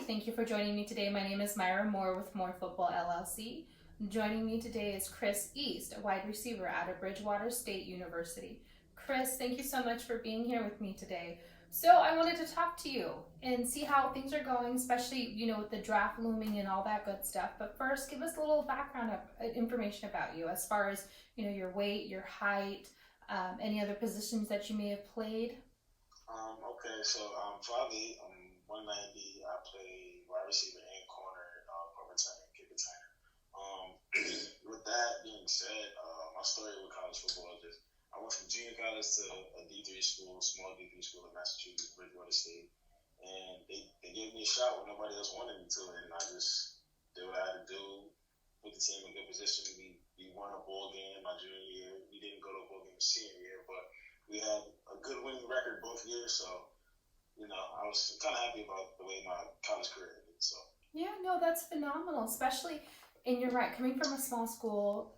Thank you for joining me today. My name is Myra Moore with More Football LLC. Joining me today is Chris East, a wide receiver out of Bridgewater State University. Chris, thank you so much for being here with me today. So I wanted to talk to you and see how things are going, especially, with the draft looming and all that good stuff. But first, give us a little background information about you as far as, your weight, your height, any other positions that you may have played. Okay, so I'm 5'8", I'm 190. I play wide receiver and corner, punt returner, kick returner. Um, with that being said, my story with college football is just I went from junior college to a D3 school, small D3 school in Massachusetts, Bridgewater State, and they gave me a shot when nobody else wanted me to, and I just did what I had to do, put the team in good position. We won a bowl game my junior year. We didn't go to a bowl game senior year, but we had a good winning record both years, so I was kind of happy about the way my college career ended. So Yeah, no, that's phenomenal, especially, and you're right, coming from a small school,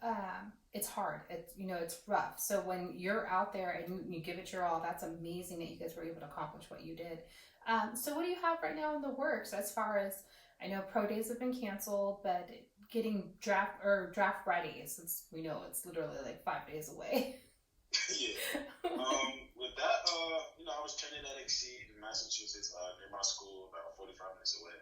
it's hard. It's rough. So when you're out there and you give it your all, that's amazing that you guys were able to accomplish what you did. So what do you have right now in the works as far as, I know pro days have been canceled, but getting draft ready, since we know it's literally like 5 days away. yeah. With that, I was training at Exceed in Massachusetts, near my school, about 45 minutes away.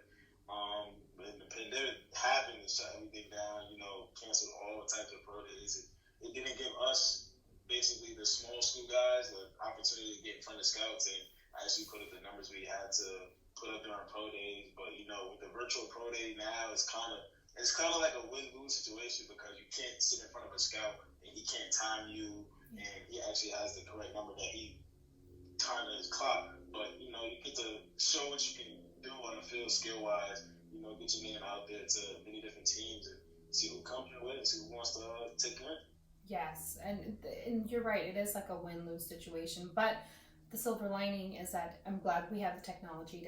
When the pandemic happened and shut everything down, canceled all types of pro days. It didn't give us, basically the small school guys, the opportunity to get in front of scouts and actually put up the numbers we had to put up during pro days. But with the virtual pro day now, it's kind of like a win-lose situation because you can't sit in front of a scout and he can't time you, and he actually has the correct number that he timed in his clock. But you get to show what you can do on the field skill wise. Get your name out there to many different teams and see who comes your way and see who wants to take you in. Yes, and you're right. It is like a win-lose situation, but the silver lining is that I'm glad we have the technology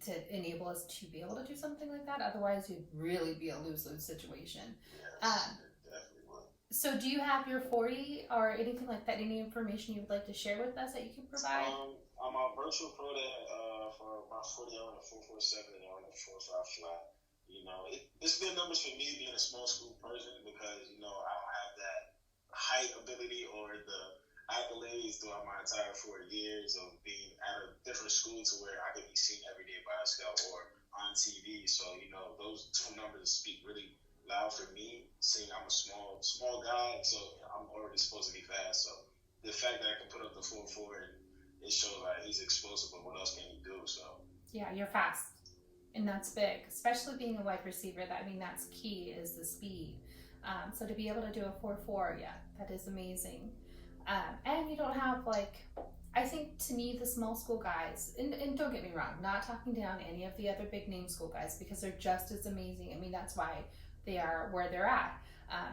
to enable us to be able to do something like that. Otherwise, it'd really be a lose-lose situation. Yes, it definitely would. So, do you have your 40 or anything like that? Any information you would like to share with us that you can provide? I'm a virtual pro day for my 40. I run a 4.47 and I run a 4.5 flat. It's good numbers for me being a small school person because I don't have that height ability or the accolades throughout my entire 4 years of being at a different school to where I could be seen every day by a scout or on TV. So those two numbers speak really loud for me. Seeing I'm a small guy, so I'm already supposed to be fast. So the fact that I can put up the 4.4 and it shows like he's explosive, but what else can he do? So Yeah, you're fast, and that's big, especially being a wide receiver. That's key is the speed. So to be able to do a 4.4, yeah, that is amazing. And you don't have I think to me the small school guys, and don't get me wrong, not talking down any of the other big name school guys because they're just as amazing. That's why they are where they're at,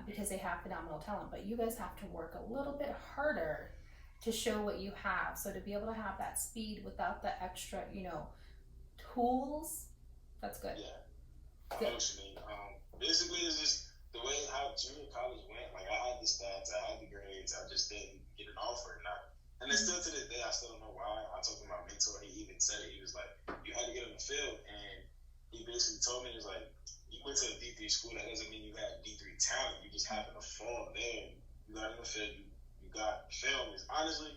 because they have phenomenal talent. But you guys have to work a little bit harder to show what you have. So to be able to have that speed without the extra, tools, that's good. yeah, I know what you mean. Basically, it's just the way how junior college went. Like I had the stats, I had the grades, I just didn't get an offer. And then still to this day, I still don't know why. I talked to my mentor. He even said it. He was like, "You had to get on the field," and he basically told me, "He was like, you went to a D3 school. That doesn't mean you had D3 talent. You just happened to fall there. And you got in the field. You got film." Honestly,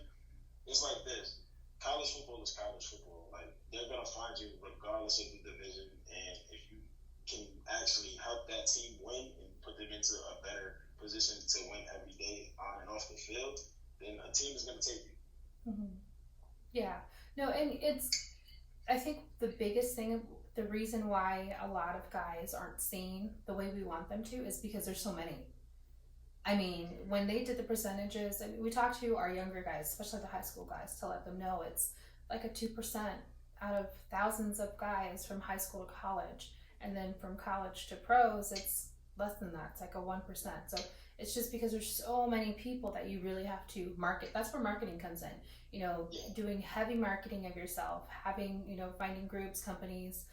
it's like this. College football is college football. Like they're gonna find you regardless of the division, and if you can actually help that team win and put them into a better position to win every day on and off the field, then a team is gonna take you. Mm-hmm. Yeah, no, and I think the biggest thing, the reason why a lot of guys aren't seen the way we want them to is because there's so many. When they did the percentages, we talked to our younger guys, especially the high school guys, to let them know it's like a 2% out of thousands of guys from high school to college. And then from college to pros, it's less than that. It's like a 1%. So it's just because there's so many people that you really have to market. That's where marketing comes in. Doing heavy marketing of yourself, having, finding groups, companies,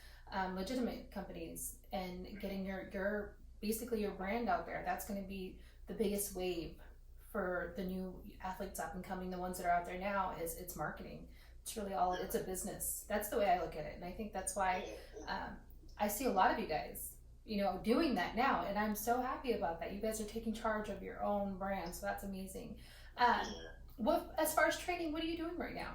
legitimate companies, and getting your basically your brand out there. That's going to be the biggest wave for the new athletes up and coming, the ones that are out there now, is it's marketing. It's really all, Yeah, it's a business. That's the way I look at it. And I think that's why yeah, um, I see a lot of you guys, doing that now. And I'm so happy about that. You guys are taking charge of your own brand. So that's amazing. Um, yeah. as far as training, what are you doing right now?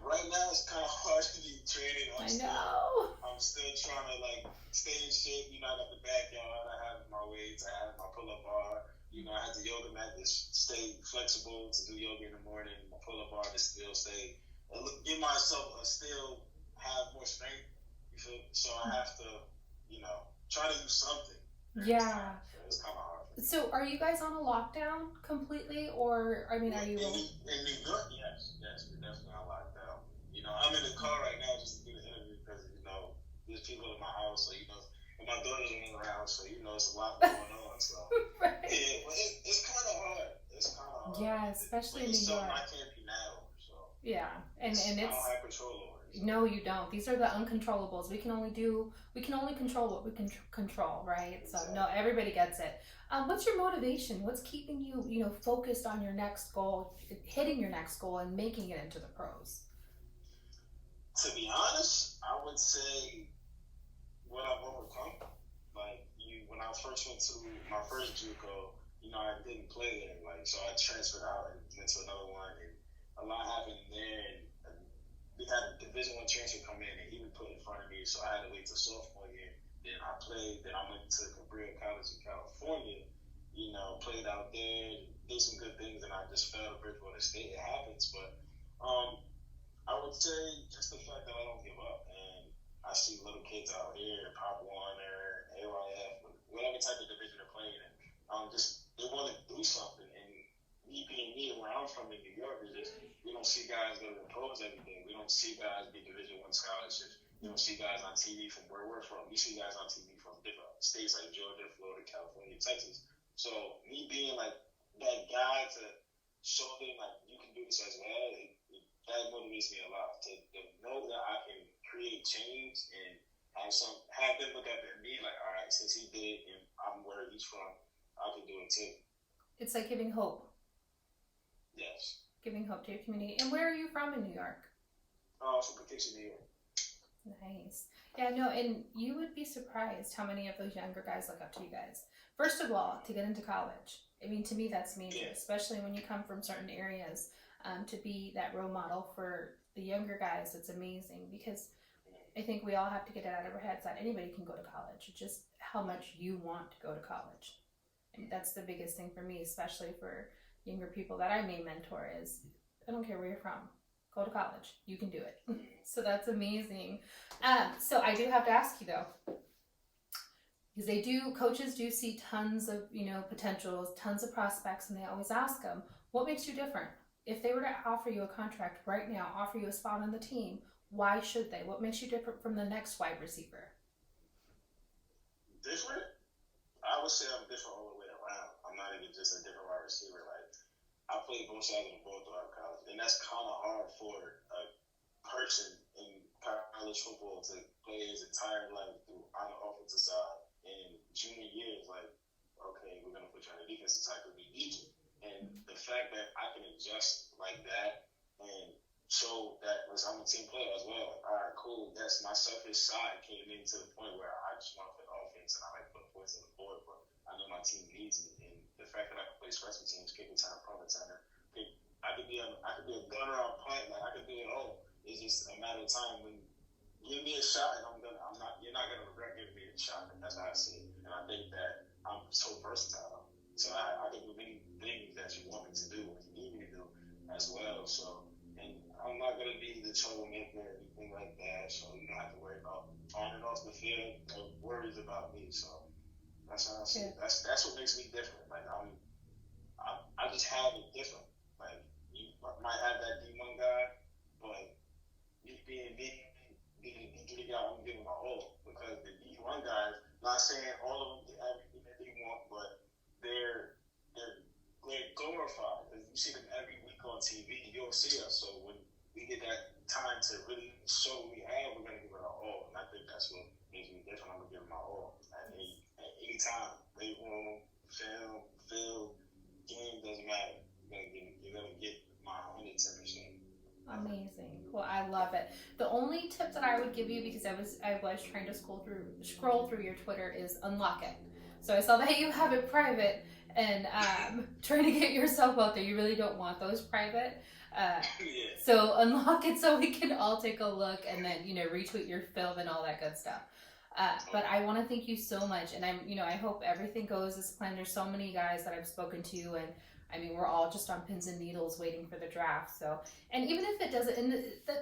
Right now it's kind of hard to be training. I know. I'm still trying to like stay in shape. You know, I got the backyard. I have my weights. I have my pull-up bar. You know, I have the yoga mat to stay flexible to do yoga in the morning. My pull-up bar to still stay, give myself a still have more strength. You feel? So I have to, try to do something during this Yeah. time. So it's kind of hard for me. So are you guys on a lockdown completely? Or, I mean, are you. In New York, yes, we're definitely on lockdown. I'm in the car right now just to do the interview because there's people in my house, so and my daughter's running around, so it's a lot going on. So Right. yeah, but it's kind of hard. It's kind of hard. Yeah, especially But in it's New something York. I can't be mad over. So Yeah. And I don't it's. have control over it. So. No, you don't. These are the uncontrollables. We can only control what we can control, right? So no, Exactly. everybody gets it. What's your motivation? What's keeping you, focused on your next goal, hitting your next goal, and making it into the pros? To be honest, I would say what I've overcome. Like when I first went to my first JUCO, I didn't play there. Like so, I transferred out and went to another one, and a lot happened there. And we had a Division One transfer come in, and he was put in front of me, so I had to wait till sophomore year. Then I played. Then I went to Cabrillo College in California. Played out there, did some good things, and I just fell to Bridgewater State. It happens, but um, I would say just the fact that I don't give up, and I see little kids out here, Pop Warner, AYF, whatever type of division they're playing in, just they want to do something. And me being me, where I'm from in New York, is just we don't see guys go to the pros every day. We don't see guys get Division One scholarships. We don't see guys on TV from where we're from. We see guys on TV from different states like Georgia, Florida, California, Texas. So me being like that guy to show them like you can do this as well, that motivates me a lot to know that I can create change and have them look at me like, all right, since he did and I'm where he's from, I can do it too. It's like giving hope, Yes. giving hope to your community. And where are you from in New York? From Poughkeepsie, New York. Nice. Yeah, no, and you would be surprised how many of those younger guys look up to you guys. First of all, to get into college. I mean, to me, that's major, Yeah. especially when you come from certain areas. To be that role model for the younger guys, it's amazing because I think we all have to get it out of our heads that anybody can go to college. It's just how much you want to go to college. And that's the biggest thing for me, especially for younger people that I may mentor is I don't care where you're from. Go to college. You can do it. So that's amazing. So I do have to ask you though, because coaches do see tons of, potentials, tons of prospects, and they always ask them, what makes you different? If they were to offer you a contract right now, offer you a spot on the team, why should they? What makes you different from the next wide receiver? Different? I would say I'm different all the way around. I'm not even just a different wide receiver. Like I played both sides of the ball throughout college, and that's kind of hard for a person in college football to play his entire life through on the offensive side. In junior years, like, okay, we're gonna put you on the defensive side because we need you. And the fact that I can adjust like that and show that was I'm a team player as well. Like, all right, cool. Yes, my selfish side came into the point where I just want to play offense and I like to put points on the board, but I know my team needs me. And the fact that I can play special teams, kick return, punt returner, I could be a gunner on punt, like I could do it all. It's just a matter of time when give me a shot and you're not gonna regret giving me a shot. And that's how I see it. And I think that I'm so versatile. So I can do many things that you want me to do and you need me to do as well. So and I'm not gonna be the troublemaker or anything like that. So you don't have to worry about on and off the field or worries about me. So that's how I see it. That's what makes me different. Like I just have it different. Like you might have that D1 guy, but me being being the D3 guy, I'm giving my all because the D1 guys, not saying all of them get everything that they want, but they're glorified because you see them every week on TV. You don't see us, so when we get that time to really show what we have, we're gonna give it our all, and I think that's what makes me different. I'm gonna give it my all at any time, weight room, film, field, game doesn't matter. You're gonna get my 110%. I love it. The only tip that I would give you, because I was trying to scroll through your Twitter, is unlock it. So I saw that you have it private, and trying to get yourself out there. You really don't want those private. Yeah. So unlock it so we can all take a look, and then retweet your film and all that good stuff. But I want to thank you so much, and I hope everything goes as planned. There's so many guys that I've spoken to, and I mean, we're all just on pins and needles waiting for the draft. So, and even if it doesn't, and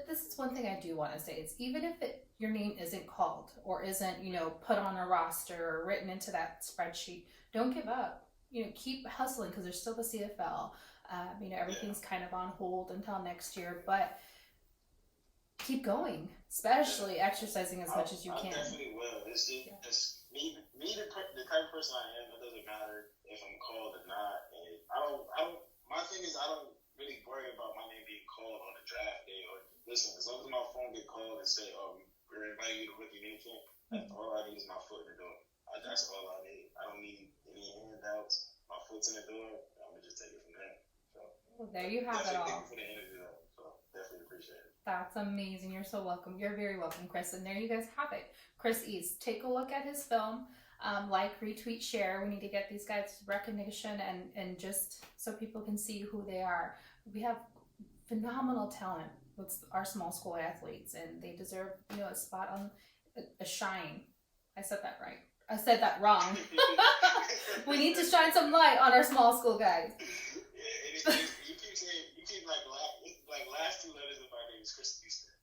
this is one thing I do want to say, is even if your name isn't called or isn't, put on a roster or written into that spreadsheet, don't give up. Keep hustling, because there's still the CFL. Everything's kind of on hold until next year, but keep going, especially exercising as much as you can. I definitely will. It's just me the type of person I am. It doesn't matter if I'm called or not. And I don't. My thing is, I don't really worry about my name being called on the draft day. Or listen, as long as my phone get called and say, "Oh, we're inviting you to rookie minicamp," that's all I need is my foot in the door. That's all I need. I don't need any handouts. My foot's in the door. I'm gonna just take it from there. So well, there you have it all. Thank you for the interview, though. So definitely appreciate it. That's amazing. You're so welcome. You're very welcome, Chris. And there you guys have it. Chris East. Take a look at his film. Like, retweet, share. We need to get these guys recognition, and just so people can see who they are. We have phenomenal talent with our small school athletes, and they deserve a spot on a shine. I said that right. I said that wrong. We need to shine some light on our small school guys. Yeah, you keep saying, like last two letters of my name is Chris Easton.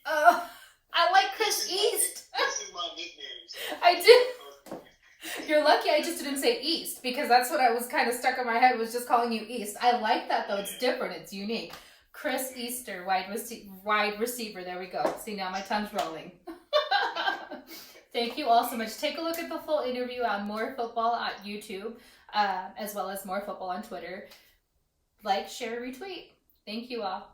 I like Chris East. This is my nickname. So I do. You're lucky I just didn't say East, because that's what I was kind of stuck in my head, was just calling you East. I like that, though. It's different. It's unique. Chris Easter, wide receiver. There we go. See, now my tongue's rolling. Thank you all so much. Take a look at the full interview on More Football at YouTube, as well as More Football on Twitter. Like, share, retweet. Thank you all.